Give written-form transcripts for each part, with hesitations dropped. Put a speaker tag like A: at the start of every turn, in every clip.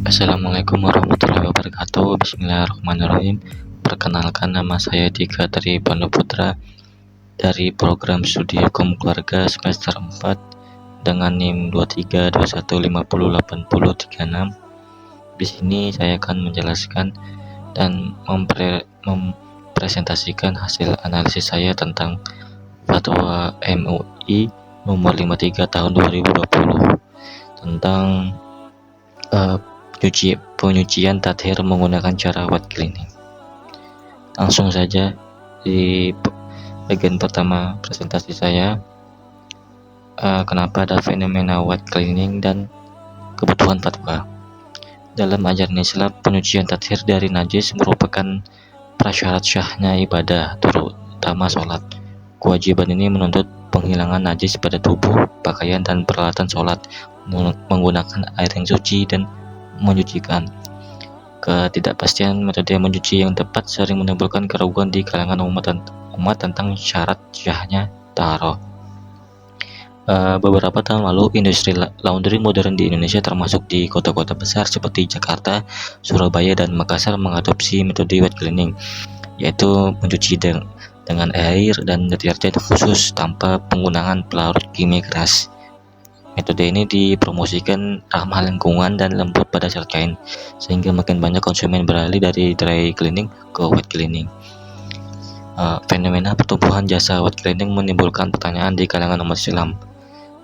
A: Assalamualaikum warahmatullahi wabarakatuh. Bismillahirrahmanirrahim. Perkenalkan, nama saya Dika dari Pondok Putra dari program studi hukum keluarga semester 4 dengan NIM 2321508036. Di sini saya akan menjelaskan dan mempresentasikan hasil analisis saya tentang Fatwa MUI nomor 53 tahun 2020 tentang penyucian tathir menggunakan cara wet cleaning. Langsung saja di bagian pertama presentasi saya, kenapa ada fenomena wet cleaning dan kebutuhan fatwa. Dalam ajaran Islam, penyucian tathir dari najis merupakan prasyarat syahnya ibadah, terutama sholat. Kewajiban ini menuntut penghilangan najis pada tubuh, pakaian, dan peralatan sholat menggunakan air yang suci dan mencucikan. Ketidakpastian metode mencuci yang tepat sering menimbulkan keraguan di kalangan umat tentang syarat syahnya taharah. Beberapa tahun lalu, industri laundry modern di Indonesia termasuk di kota-kota besar seperti Jakarta, Surabaya, dan Makassar mengadopsi metode wet cleaning, yaitu mencuci dengan air dan deterjen khusus tanpa penggunaan pelarut kimia keras. Metode ini dipromosikan ramah lingkungan dan lembut pada sel kain, sehingga makin banyak konsumen beralih dari dry cleaning ke wet cleaning. Fenomena pertumbuhan jasa wet cleaning menimbulkan pertanyaan di kalangan umat Islam.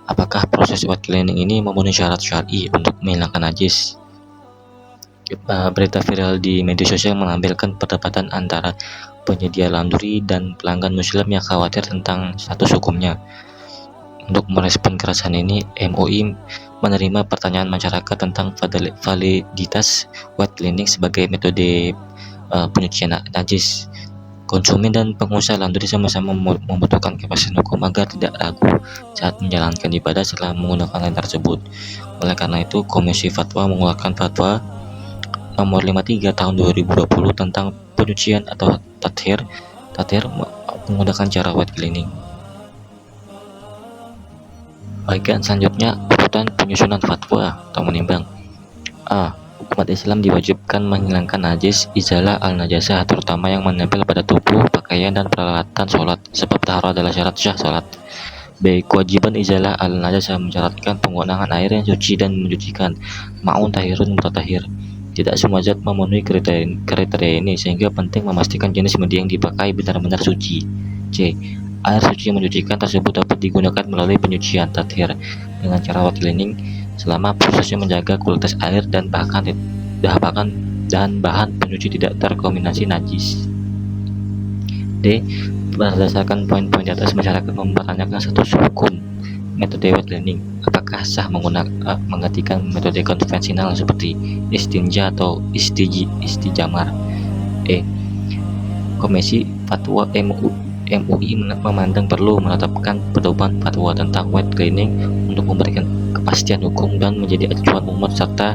A: Apakah proses wet cleaning ini memenuhi syarat syar'i untuk menghilangkan najis? Berita viral di media sosial menampilkan perdebatan antara penyedia laundry dan pelanggan Muslim yang khawatir tentang status hukumnya. Untuk merespon keresahan ini, MUI menerima pertanyaan masyarakat tentang validitas wet cleaning sebagai metode penyucian najis. Konsumen dan pengusaha laundry sama-sama membutuhkan kepastian hukum agar tidak ragu saat menjalankan ibadah setelah menggunakan air tersebut. Oleh karena itu, Komisi Fatwa mengeluarkan Fatwa nomor 53 tahun 2020 tentang penyucian atau tathir menggunakan cara wet cleaning. Bagian selanjutnya, urutan penyusunan fatwa atau menimbang. Umat Islam diwajibkan menghilangkan najis, izalah al-najasah, terutama yang menempel pada tubuh, pakaian, dan peralatan sholat, sebab taharah adalah syarat syah sholat. B. Kewajiban izalah al-najasah mensyaratkan penggunaan air yang suci dan mencucikan, ma'un tahirun mutatahir. Tidak semua zat memenuhi kriteria ini, sehingga penting memastikan jenis media yang dipakai benar-benar suci. C. Air suci yang mencucikan tersebut dapat digunakan melalui penyucian tathir dengan cara wet cleaning selama prosesnya menjaga kualitas air dan bahan penyuci tidak terkontaminasi najis. D. Berdasarkan poin-poin di atas, masyarakat mempertanyakan status hukum metode wet cleaning. Apakah sah menggantikan metode konvensional seperti istinja atau istijamar? E. Komisi Fatwa MUI memandang perlu menetapkan pedoman fatwa tentang wet cleaning untuk memberikan kepastian hukum dan menjadi acuan umat serta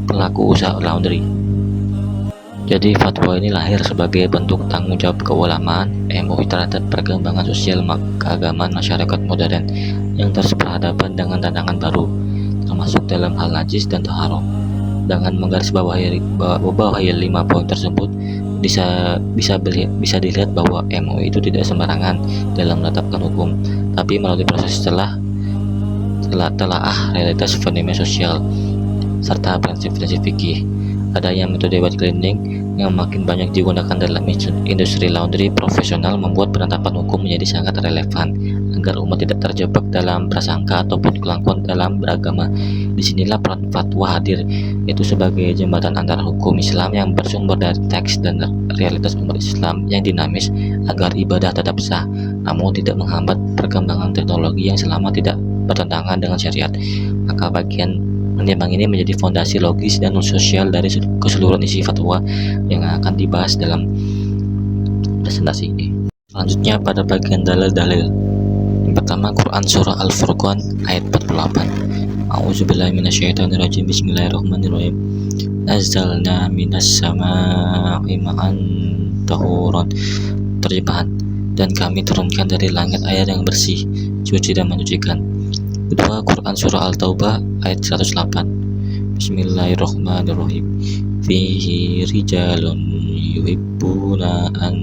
A: pelaku usaha laundry. Jadi fatwa ini lahir sebagai bentuk tanggung jawab keulamaan MUI terhadap perkembangan sosial keagamaan masyarakat modern yang terus berhadapan dengan tantangan baru, termasuk dalam hal najis dan taharah. Dengan menggarisbawahi 5 poin tersebut, bisa dilihat bahwa MUI itu tidak sembarangan dalam menetapkan hukum, tapi melalui proses telaah realitas fenomena sosial serta prinsip-prinsip fikih. Adanya metode wet cleaning yang makin banyak digunakan dalam industri laundry profesional membuat penetapan hukum menjadi sangat relevan agar umat tidak terjebak dalam prasangka ataupun kelangkuan dalam beragama. Disinilah peran fatwa hadir, yaitu sebagai jembatan antara hukum Islam yang bersumber dari teks dan realitas umat Islam yang dinamis agar ibadah tetap sah, namun tidak menghambat perkembangan teknologi yang selama tidak bertentangan dengan syariat. Maka bagian menimbang ini menjadi fondasi logis dan sosial dari keseluruhan isi fatwa yang akan dibahas dalam presentasi ini. Selanjutnya pada bagian dalil-dalil. Yang pertama, Quran Surah Al-Furqan ayat 48. A'udzubillahi minasyaitonirrajim. Bismillahirrahmanirrahim. Nazzalna minas sama'i ma'an tahuran. Terjemahan, dan kami turunkan dari langit air yang bersih, suci dan mencucikan. Kedua, Quran Surah Al-Taubah ayat 108. Bismillahirrahmanirrahim. Fihi rijalun yuhibbuna an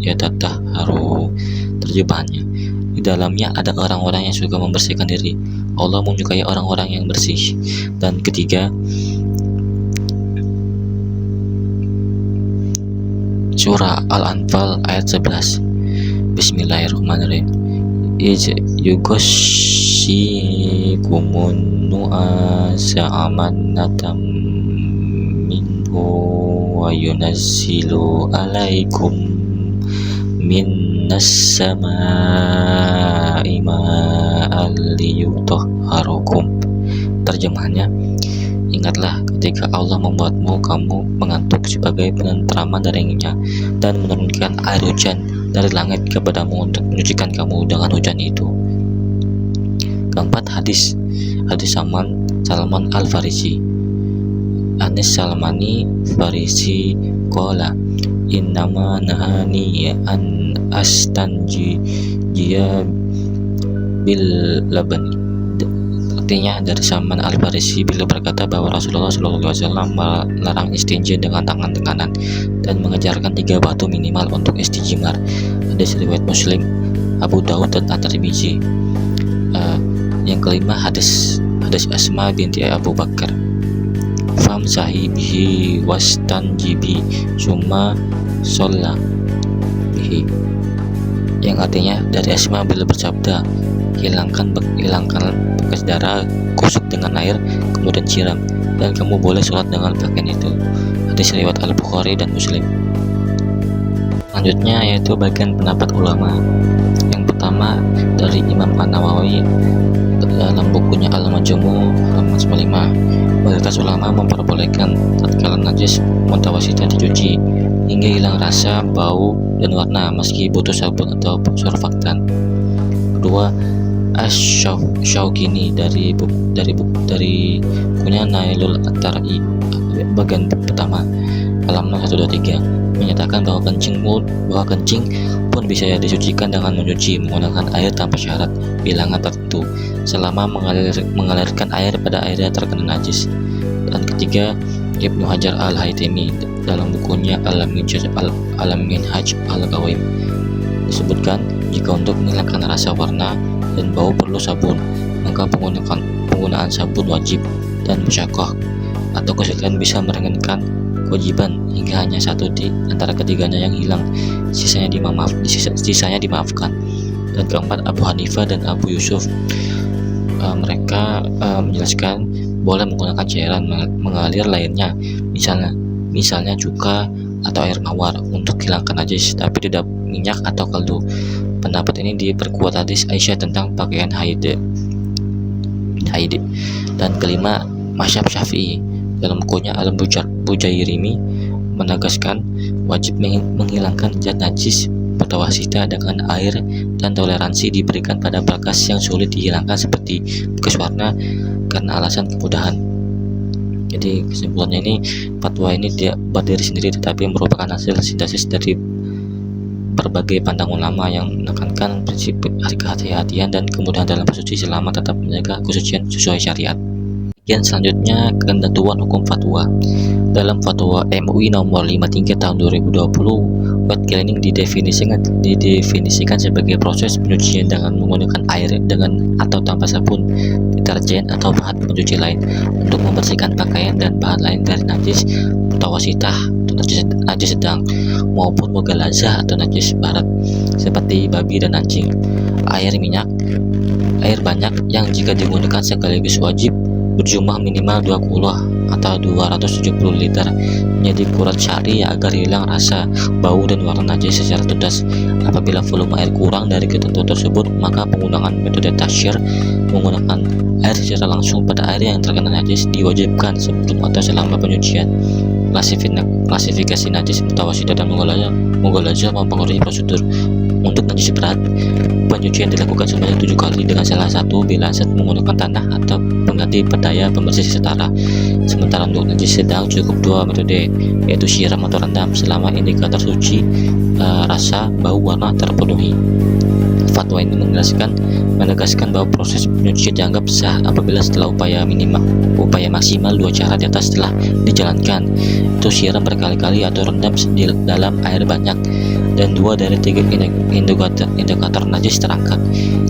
A: yatatahharu. Terjemahannya, di dalamnya ada orang-orang yang suka membersihkan diri. Allah menyukai orang-orang yang bersih. Dan ketiga, surah Al-Anfal ayat 11. Bismillahirrahmanirrahim. Iz yughashikumun nu'asa amanatan minhu wa yunazzilu alaikum minnas samaa'i ma'an liyutahharukum. Terjemahannya, ingatlah ketika Allah membuatmu kamu mengantuk sebagai penentraman darinya dan menurunkan air hujan dari langit kepadamu untuk menyucikan kamu dengan hujan itu. Keempat, hadis Salman Al-Farisi. Anis Salmani Farisi qala innama nahani an astanji dia bil labani. Artinya dari Salman Al-Farisi beliau berkata bahwa Rasulullah SAW melarang istinja dengan tangan kanan dan mengejarkan 3 batu minimal untuk istijmar. Hadis riwayat Muslim, Abu Daud dan At-Tirmidzi. Yang kelima, hadis Asma binti Abu Bakar. Fam sahibihi wastanjibi summa sholla bihi. Yang artinya dari Asma beliau bersabda, hilangkan bekas darah, kusuk dengan air, kemudian siram, dan kamu boleh sholat dengan pakaian itu. Hadis riwayat Al-Bukhari dan Muslim. Selanjutnya yaitu bagian pendapat ulama. Yang pertama dari Imam An-Nawawi dalam bukunya Al-Majmu' halaman 95. Mayoritas ulama memperbolehkan tatkala najis mutawasita dicuci hingga hilang rasa, bau, dan warna meski butuh sabun atau surfaktan. Kedua, Asy-Syaukini dari bukunya Nailul At-Tar'i bagian pertama halaman 123 menyatakan bahwa kencing pun bisa disucikan dengan mencuci menggunakan air tanpa syarat bilangan tertentu selama mengalirkan air pada air yang terkena najis. Dan ketiga, Ibnu Hajar Al-Haytami dalam bukunya Al-Minhaj Al-Qawim disebutkan jika untuk menghilangkan rasa, warna, dan bau perlu sabun, maka penggunaan sabun wajib, dan musyaqqah atau kesulitan bisa meringankan kewajiban hingga hanya satu di antara ketiganya yang hilang, sisanya dimaafkan. Dan keempat, Abu Hanifah dan Abu Yusuf mereka menjelaskan boleh menggunakan cairan mengalir lainnya, misalnya cuka atau air mawar untuk hilangkan najis, tapi tidak minyak atau kaldu. Pendapat ini diperkuat hadis Aisyah tentang pakaian haid. Dan kelima, mazhab Syafi'i dalam bukunya Al-Bujairimi menegaskan wajib menghilangkan zat najis mutawasita dengan air dan toleransi diberikan pada bekas yang sulit dihilangkan seperti bekas warna karena alasan kemudahan. Jadi kesimpulannya ini, fatwa ini tidak berdiri sendiri tetapi merupakan hasil sintesis dari berbagai pandang ulama yang menekankan prinsip kehati-hatian dan kemudahan dalam bersuci selama tetap menjaga kesucian sesuai syariat. Kemudian selanjutnya, ketentuan hukum fatwa. Dalam fatwa MUI nomor 53 tahun 2020, wet cleaning didefinisikan sebagai proses pencucian dengan menggunakan air dengan atau tanpa sabun, deterjen atau bahan pencuci lain untuk membersihkan pakaian dan bahan lain dari najis mutawasitah atau najis sedang maupun mughalazah atau najis barat seperti babi dan anjing. Air banyak yang jika digunakan sekaligus wajib berjumlah minimal 20 atau 270 liter menjadi kurat syari agar hilang rasa, bau, dan warna najis secara tuntas. Apabila volume air kurang dari ketentuan tersebut, maka penggunaan metode tasyir menggunakan air secara langsung pada air yang terkena najis diwajibkan sebelum atau selama penyucian. Klasifikasi najis mutawasitah dan mughalazah mempengaruhi prosedur. Untuk najis berat, pencucian dilakukan sebanyak 7 kali dengan salah satu bilaset menggunakan tanah atau pengganti pedaya pembersih setara. Sementara untuk najis sedang cukup 2 metode, yaitu siram atau rendam selama indikator suci, rasa, bau, warna terpenuhi. Fatwa ini menegaskan bahwa proses penyucian dianggap sah apabila setelah upaya maksimal 2 cara di atas telah dijalankan, itu siram berkali-kali atau rendam di dalam air banyak, dan 2 dari 3 indikator najis terangkat.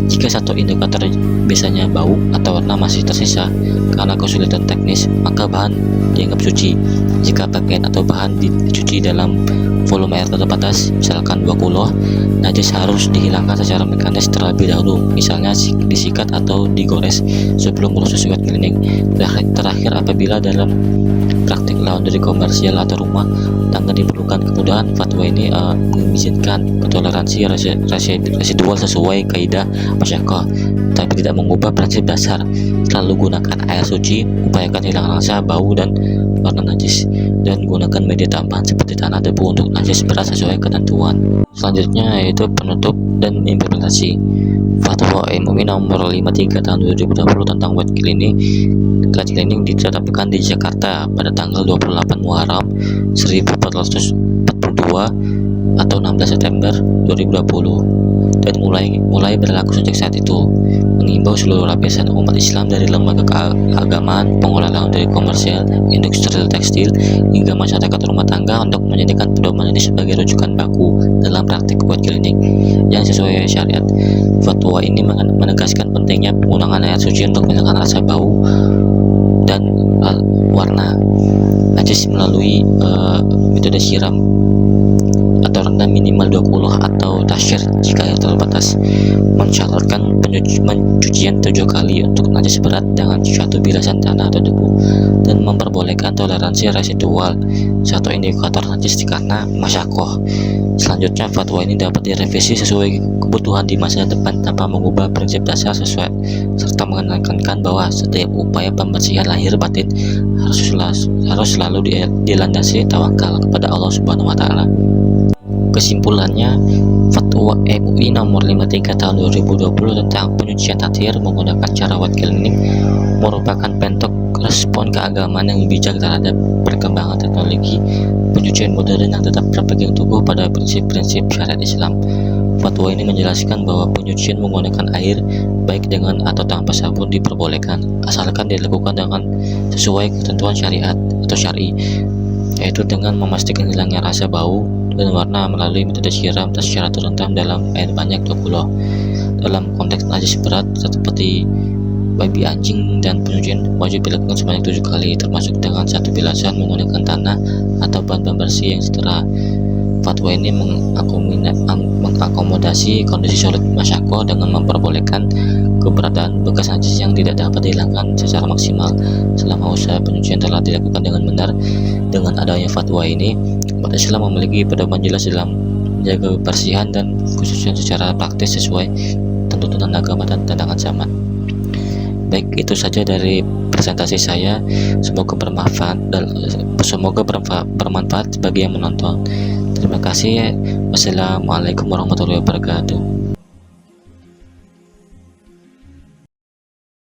A: Jika satu indikator biasanya bau atau warna masih tersisa karena kesulitan teknis, maka bahan dianggap suci. Jika pakaian atau bahan dicuci dalam volume air terbatas, misalkan 20, najis harus dihilangkan secara mekanis terlebih dahulu, misalnya disikat atau digores sebelum proses wet cleaning. Terakhir, apabila dalam praktik laundry komersial atau rumah tangga diperlukan kemudahan, fatwa ini mengizinkan toleransi residual sesuai kaidah masyaqqah, tapi tidak mengubah prinsip dasar. Selalu gunakan air suci, upayakan hilang rasa, bau, dan warna najis, dan gunakan media tambahan seperti tanah, debu untuk najis berat sesuai ketentuan. Selanjutnya yaitu penutup dan implementasi. Fatwa MUI nomor 53 tahun 2020 tentang wet cleaning ditetapkan di Jakarta pada tanggal 28 Muharram 1442 atau 16 September 2020 dan mulai berlaku sejak saat itu, mengimbau seluruh lapisan umat Islam dari lembaga keagamaan, pengelola laundry komersial, industri tekstil, hingga masyarakat rumah tangga untuk menjadikan pedoman ini sebagai rujukan baku dalam praktik wet cleaning yang sesuai syariat. Fatwa ini menegaskan pentingnya penggunaan air suci untuk menghilangkan rasa bau dan warna najis melalui metode siram atau rendam minimal 20 atau tasyir jika air terbatas, mensyaratkan pencucian 7 kali untuk najis berat dengan 1 bilasan tanah atau debu, dan memperbolehkan toleransi residual 1 indikator najis karena masyaqqah. Selanjutnya, fatwa ini dapat direvisi sesuai kebutuhan di masa depan tanpa mengubah prinsip dasar serta menekankan bahwa setiap upaya pembersihan lahir batin harus selalu dilandasi tawakal kepada Allah Subhanahu wa taala. Kesimpulannya, Fatwa MUI nomor 53 tahun 2020 tentang penyucian tathir menggunakan cara wet cleaning merupakan bentuk respon keagamaan yang bijak terhadap perkembangan teknologi pencucian modern yang tetap berpegang teguh pada prinsip-prinsip syariat Islam. Fatwa ini menjelaskan bahwa penyucian menggunakan air baik dengan atau tanpa sabun diperbolehkan, asalkan dilakukan dengan sesuai ketentuan syariat atau syar'i, yaitu dengan memastikan hilangnya rasa bau dan warna melalui metode siram secara terendam dalam air banyak 20. Dalam konteks najis berat seperti babi anjing dan penyucian wajib dilakukan sebanyak 7 kali, termasuk dengan 1 bilasan menggunakan tanah atau bahan pembersih yang setara. Fatwa ini mengakomodasi kondisi sulit masyaqqah dengan memperbolehkan keberadaan bekas najis yang tidak dapat dihilangkan secara maksimal selama usaha penyucian telah dilakukan dengan benar. Dengan adanya fatwa ini, umat Islam memiliki pedoman jelas dalam menjaga kebersihan dan khususnya secara praktis sesuai tuntunan agama dan tantangan zaman. Baik, itu saja dari presentasi saya. Semoga bermanfaat bagi yang menonton. Terima kasih. Wassalamualaikum warahmatullahi wabarakatuh.